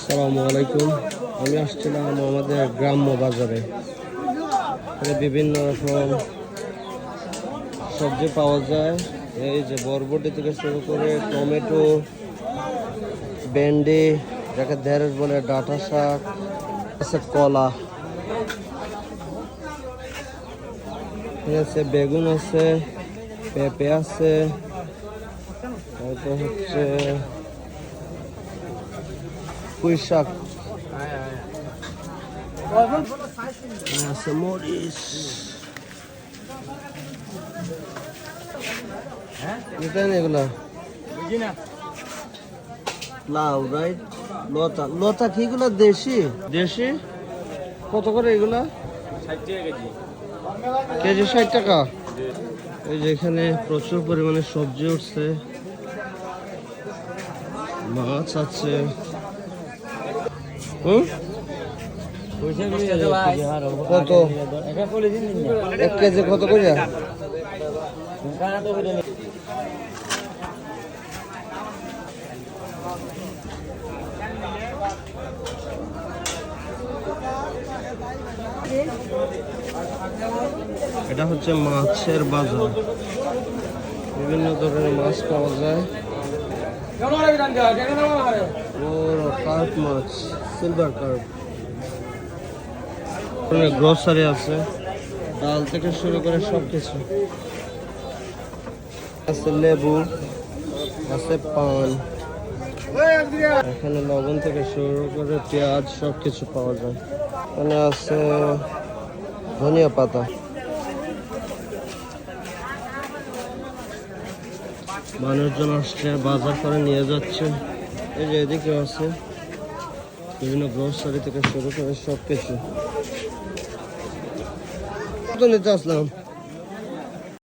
আসসালামু আলাইকুম। আমি আসছিলাম আমাদের গ্রাম্য বাজারে। এখানে বিভিন্ন রকম সবজি পাওয়া যায়। এই যে বরবটি থেকে শুরু করে টমেটো, ভেন্ডি, যাকে ঢেঁড়স বলে, ডাঁটা শাক আছে, কলা আছে, বেগুন আছে, পেঁপে আছে, তারপর হচ্ছে পুঁই শাক আছে, মরিচ, এগুলা লাউ, রাইট? লতা, লতা কি এগুলা দেশি? দেশি কত করে এগুলা? 60 টাকা কেজি। কেজি 60 টাকা। এই যে এখানে প্রচুর পরিমাণে সবজি উঠছে, মাছ আছে। কত 1 কেজি কত করে? এটা হচ্ছে মাছের বাজার, বিভিন্ন ধরনের মাছ পাওয়া যায়। বড় কার্প মাছ, সিলভার কার্প। গ্রোসারি আছে, ডাল থেকে শুরু করে সবকিছু আছে, লেবু আছে, পান, এখানে লবণ থেকে শুরু করে পেঁয়াজ সবকিছু পাওয়া যায়। এখানে আছে ধনিয়া পাতা। মানুষজন আসছে, বাজার করে নিয়ে যাচ্ছে। এই যে এদিকে আছে বিভিন্ন গ্রোসারি থেকে শুরু করে সবকিছু। নিতে আসলাম।